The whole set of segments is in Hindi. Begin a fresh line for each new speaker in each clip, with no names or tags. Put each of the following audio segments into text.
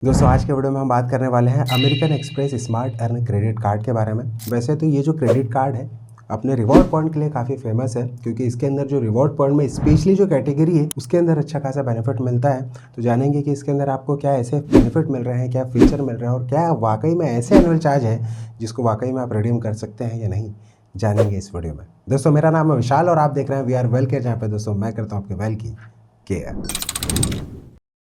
दोस्तों आज के वीडियो में हम बात करने वाले हैं American express smart earn credit card के बारे में। वैसे तो ये जो क्रेडिट कार्ड है अपने रिवॉर्ड पॉइंट के लिए काफ़ी फेमस है, क्योंकि इसके अंदर जो रिवॉर्ड पॉइंट में स्पेशली जो कैटेगरी है उसके अंदर अच्छा खासा बेनिफिट मिलता है। तो जानेंगे कि इसके अंदर आपको क्या ऐसे बेनिफिट मिल रहे हैं, क्या फीचर मिल रहे हैं और क्या वाकई में ऐसे एनुअल चार्ज है जिसको वाकई में आप रिडीम कर सकते हैं या नहीं, जानेंगे इस वीडियो में। दोस्तों मेरा नाम है विशाल और आप देख रहे हैं वी आर वेल केयर, जहाँ पे दोस्तों मैं करता हूँ आपके वेल की केयर।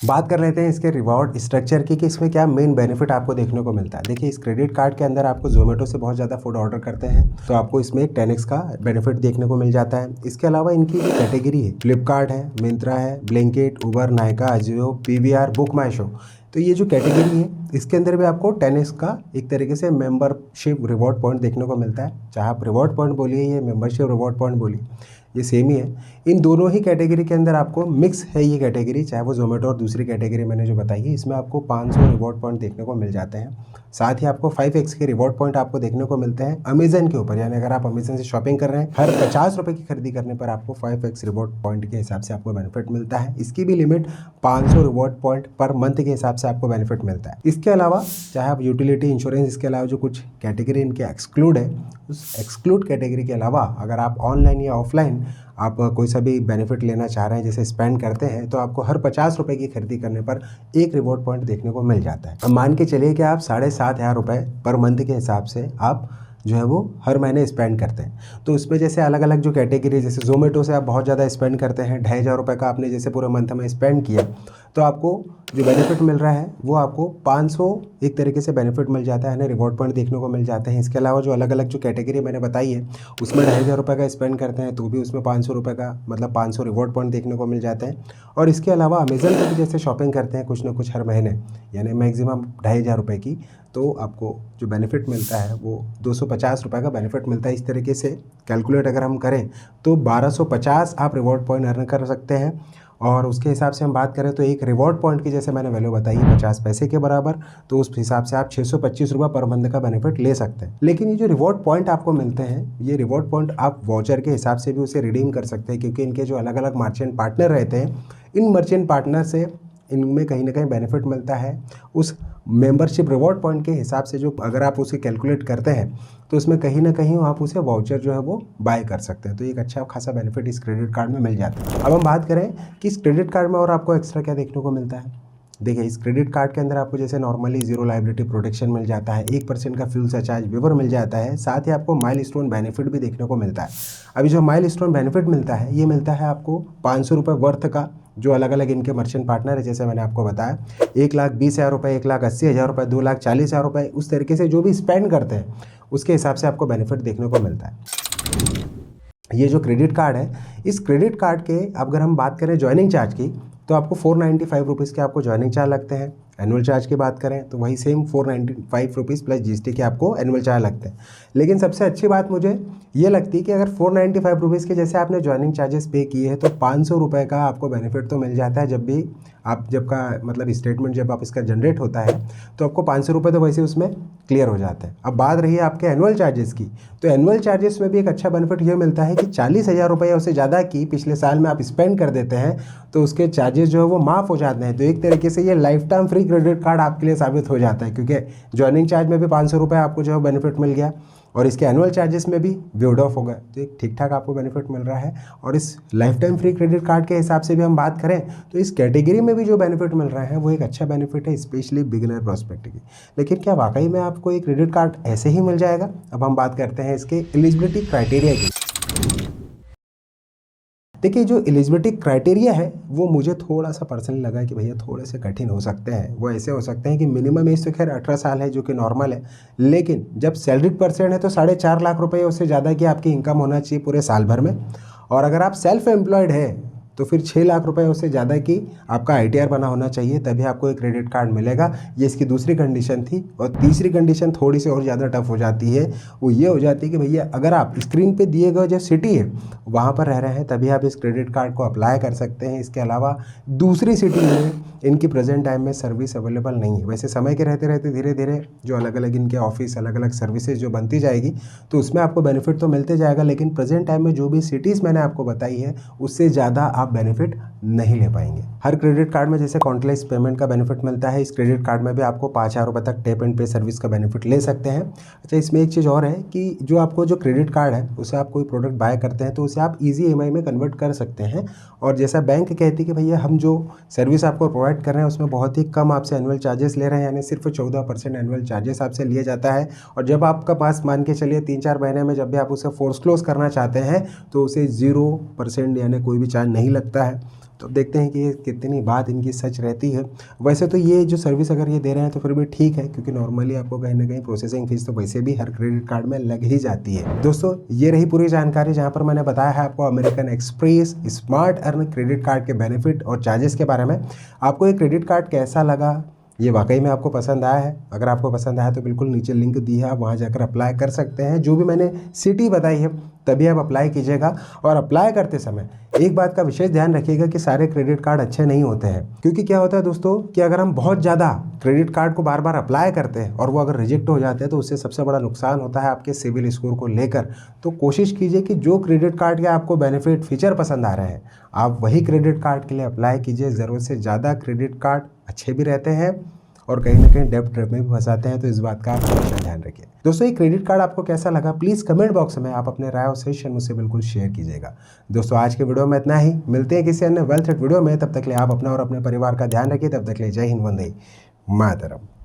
बात कर लेते हैं इसके रिवॉर्ड स्ट्रक्चर की कि इसमें क्या मेन बेनिफिट आपको देखने को मिलता है। देखिए इस क्रेडिट कार्ड के अंदर आपको जोमेटो से बहुत ज़्यादा फूड ऑर्डर करते हैं तो आपको इसमें एक 10x का बेनिफिट देखने को मिल जाता है। इसके अलावा इनकी जो कैटेगरी है फ्लिपकार्ट है, मिंत्रा है, ब्लिंकिट, उबर, नायका, अजियो, पीवीआर, बुक माई शो, तो ये जो कैटेगरी है इसके अंदर भी आपको 10x का एक तरीके से मेंबरशिप रिवॉर्ड पॉइंट देखने को मिलता है। चाहे आप रिवॉर्ड पॉइंट बोलिए या मेंबरशिप रिवॉर्ड पॉइंट बोलिए, ये सेम ही है। इन दोनों ही कैटेगरी के अंदर आपको मिक्स है ये कैटेगरी, चाहे वो जोमेटो और दूसरी कैटेगरी मैंने जो बताई है इसमें आपको 500 रिवॉर्ड पॉइंट देखने को मिल जाते हैं। साथ ही आपको 5x के रिवॉर्ड पॉइंट आपको देखने को मिलते हैं अमेजन के ऊपर, यानी अगर आप अमेजन से शॉपिंग कर रहे हैं हर 50 रुपये की खरीदी करने पर आपको 5x रिवॉर्ड पॉइंट के हिसाब से आपको बेनिफिट मिलता है। इसकी भी limit 500 reward point per month के हिसाब से आपको बेनिफिट मिलता है। इसके अलावा चाहे आप यूटिलिटी, इंश्योरेंस, इसके अलावा जो कुछ कैटेगरी इनके एक्सक्लूड है, उस एक्सक्लूड कैटेगरी के अलावा अगर आप ऑनलाइन या ऑफलाइन आप कोई सा भी बेनिफिट लेना चाह रहे हैं, जैसे स्पेंड करते हैं, तो आपको हर 50 रुपये की खरीदी करने पर एक रिवॉर्ड पॉइंट देखने को मिल जाता है। अब मान के चलिए कि आप 7,500 रुपये पर मंथ के हिसाब से आप जो है वो हर महीने स्पेंड करते हैं, तो उसमें जैसे अलग अलग जो कैटेगरी, जैसे जोमेटो से आप बहुत ज़्यादा स्पेंड करते हैं, 2,500 रुपये का आपने जैसे पूरे मंथ में स्पेंड किया, तो आपको जो बेनिफिट मिल रहा है वो आपको 500 एक तरीके से बेनिफिट मिल जाता है ना, रिवॉर्ड पॉइंट देखने को मिल जाते हैं। इसके अलावा जो अलग अलग जो कैटेगरी मैंने बताई है उसमें 2,500 रुपये का स्पेंड करते हैं तो भी उसमें 500 रुपये का मतलब 500 रिवॉर्ड पॉइंट देखने को मिल जाते हैं। और इसके अलावा अमेजन पर भी जैसे शॉपिंग करते हैं कुछ ना कुछ हर महीने, यानी मैक्सिमम 2,500 रुपये की, तो आपको जो बेनिफिट मिलता है वो 250 रुपये का बेनिफिट मिलता है। इस तरीके से कैलकुलेट अगर हम करें तो 1250 आप रिवॉर्ड पॉइंट अर्न कर सकते हैं। और उसके हिसाब से हम बात करें तो एक रिवॉर्ड पॉइंट की जैसे मैंने वैल्यू बताई 50 पैसे के बराबर, तो उस हिसाब से आप 625 रुपये पर मंथ का बेनिफिट ले सकते हैं। लेकिन ये जो रिवॉर्ड पॉइंट आपको मिलते हैं, ये रिवॉर्ड पॉइंट आप वाउचर के हिसाब से भी उसे रिडीम कर सकते हैं, क्योंकि इनके जो अलग अलग मर्चेंट पार्टनर रहते हैं, इन मर्चेंट पार्टनर से इनमें कहीं ना कहीं बेनिफिट मिलता है उस मेंबरशिप रिवॉर्ड पॉइंट के हिसाब से। जो अगर आप उसे कैलकुलेट करते हैं तो उसमें कहीं ना कहीं आप उसे वाउचर जो है वो बाय कर सकते हैं, तो एक अच्छा खासा बेनिफिट इस क्रेडिट कार्ड में मिल जाता है। अब हम बात करें कि इस क्रेडिट कार्ड में और आपको एक्स्ट्रा क्या देखने को मिलता है। देखिए इस क्रेडिट कार्ड के अंदर आपको जैसे नॉर्मली जीरो लायबिलिटी प्रोटेक्शन मिल जाता है, 1% का फ्यूल सरचार्ज वेवर मिल जाता है, साथ ही आपको माइलस्टोन बेनिफिट भी देखने को मिलता है। अभी जो माइलस्टोन बेनिफिट मिलता है ये मिलता है आपको 500 रुपये वर्थ का, जो अलग अलग इनके मर्चेंट पार्टनर है जैसे मैंने आपको बताया, 1,20,000 रुपये, 1,80,000 रुपये, 2,40,000 रुपये, उस तरीके से जो भी स्पेंड करते हैं उसके हिसाब से आपको बेनिफिट देखने को मिलता है। ये जो क्रेडिट कार्ड है, इस क्रेडिट कार्ड के अगर हम बात करें ज्वाइनिंग चार्ज की, तो आपको 495 रुपीज़ के आपको ज्वाइनिंग चार्ज लगते हैं। एनुअल चार्ज की बात करें तो वही सेम 495 रुपीज़ प्लस जीएसटी के आपको एनुअल चार्ज लगते हैं। लेकिन सबसे अच्छी बात मुझे ये लगती है कि अगर 495 रुपीज़ के जैसे आपने ज्वाइनिंग चार्जेस पे किए हैं तो 500 रुपये का आपको बेनिफिट तो मिल जाता है। जब भी आप जब का मतलब स्टेटमेंट जब आप इसका जनरेट होता है तो आपको 500 रुपये तो वैसे उसमें क्लियर हो जाते हैं। अब बात रही है आपके एनुअल चार्जेस की, तो एनुअल चार्जेस में भी एक अच्छा बेनिफिट ये मिलता है कि 40,000 रुपये या उससे ज़्यादा की पिछले साल में आप स्पेंड कर देते हैं तो उसके चार्जेस जो है वो माफ़ हो जाते हैं। तो एक तरीके से ये life time free credit card आपके लिए साबित हो जाता है, क्योंकि ज्वाइनिंग चार्ज में भी 500 रुपये आपको जो है बेनिफिट मिल गया और इसके एनुअल चार्जेस में भी वेवड ऑफ हो गए, तो एक ठीक ठाक आपको बेनिफिट मिल रहा है। और इस life time free credit card के हिसाब से भी हम बात करें तो इस कैटेगरी में भी जो बेनिफिट मिल रहा है वो एक अच्छा बेनिफिट है, स्पेशली बिगिनर प्रोस्पेक्ट की। लेकिन क्या वाकई में आपको एक क्रेडिट कार्ड ऐसे ही मिल जाएगा? अब हम बात करते हैं इसके एलिजिबिलिटी क्राइटेरिया की। देखिए जो एलिजिबिलिटी क्राइटेरिया है वो मुझे थोड़ा सा पर्सनली लगा कि भैया थोड़े से कठिन हो सकते हैं। वो ऐसे हो सकते हैं कि मिनिमम एज तो खैर 18 साल है जो कि नॉर्मल है, लेकिन जब सैलरीड पर्सन है तो 4.5 लाख रुपये उससे ज़्यादा की आपकी इनकम होना चाहिए पूरे साल भर में। और अगर आप सेल्फ एम्प्लॉयड है तो फिर 6 लाख रुपए उससे ज़्यादा की आपका ITR बना होना चाहिए, तभी आपको एक क्रेडिट कार्ड मिलेगा। ये इसकी दूसरी कंडीशन थी। और तीसरी कंडीशन थोड़ी सी और ज़्यादा टफ हो जाती है, वो ये हो जाती है कि भैया अगर आप स्क्रीन पे दिए गए जो सिटी है वहाँ पर रह रहे हैं तभी आप इस क्रेडिट कार्ड को अप्लाई कर सकते हैं। इसके अलावा दूसरी सिटी में इनकी प्रेजेंट टाइम में सर्विस अवेलेबल नहीं है। वैसे समय के रहते रहते धीरे धीरे जो अलग अलग इनके ऑफिस, अलग अलग सर्विसेज जो बनती जाएगी तो उसमें आपको बेनिफिट तो मिलते जाएगा, लेकिन प्रेजेंट टाइम में जो भी सिटीज़ मैंने आपको बताई है उससे ज़्यादा आप बेनिफिट नहीं ले पाएंगे। हर क्रेडिट कार्ड में जैसे कॉन्टलेस पेमेंट का बेनिफिट मिलता है, इस क्रेडिट कार्ड में भी आपको 5,000 रुपये तक टैप एंड पे सर्विस का बेनिफिट ले सकते हैं। अच्छा, इसमें एक चीज़ और है कि जो आपको जो क्रेडिट कार्ड है उसे आप कोई प्रोडक्ट बाय करते हैं तो उसे आप ईजी EMI में कन्वर्ट कर सकते हैं। और जैसा बैंक कहती है कि भैया हम जो सर्विस आपको प्रोवाइड कर रहे हैं उसमें बहुत ही कम आपसे एनुअल चार्जेस ले रहे हैं, यानी सिर्फ 14% एनुअल चार्जेस आपसे लिया जाता है। और जब आपका पास मान के चलिए 3-4 महीने में जब भी आप उसे फोर्स क्लोज करना चाहते हैं तो उसे 0% यानी कोई भी चार्ज नहीं लगता है। तो देखते हैं कि ये कितनी बात इनकी सच रहती है। वैसे तो ये जो सर्विस अगर ये दे रहे हैं तो फिर भी ठीक है, क्योंकि नॉर्मली आपको कहीं ना कहीं प्रोसेसिंग फीस तो वैसे भी हर क्रेडिट कार्ड में लग ही जाती है। दोस्तों, ये रही पूरी जानकारी जहाँ पर मैंने बताया है आपको American express smart earn credit card के बेनिफिट और चार्जेस के बारे में। आपको ये क्रेडिट कार्ड कैसा लगा, ये वाकई में आपको पसंद आया है? अगर आपको पसंद आया तो बिल्कुल नीचे लिंक दी है, आप वहाँ जाकर अप्लाई कर सकते हैं। जो भी मैंने सिटी बताई है तभी आप अप्लाई कीजिएगा। और अप्लाई करते समय एक बात का विशेष ध्यान रखिएगा कि सारे क्रेडिट कार्ड अच्छे नहीं होते हैं, क्योंकि क्या होता है दोस्तों कि अगर हम बहुत ज़्यादा क्रेडिट कार्ड को बार बार अप्लाई करते हैं और वो अगर रिजेक्ट हो जाते हैं तो उससे सबसे बड़ा नुकसान होता है आपके सिविल स्कोर को लेकर। तो कोशिश कीजिए कि जो क्रेडिट कार्ड के आपको बेनिफिट फीचर पसंद आ रहे हैं आप वही क्रेडिट कार्ड के लिए अप्लाई कीजिए। ज़रूरत से ज़्यादा क्रेडिट कार्ड अच्छे भी रहते हैं और कहीं ना कहीं डेब्ट ट्रैप में भी फंसाते हैं, तो इस बात का आप हमेशा ध्यान रखिए। दोस्तों, ये क्रेडिट कार्ड आपको कैसा लगा प्लीज़ कमेंट बॉक्स में आप अपने राय और सजेशन मुझसे बिल्कुल शेयर कीजिएगा। दोस्तों, आज के वीडियो में इतना ही, मिलते हैं किसी अन्य वेल्थ वीडियो में। तब तक के लिए आप अपना और अपने परिवार का ध्यान रखिए। तब तक के लिए जय हिंद, वंदे मातरम।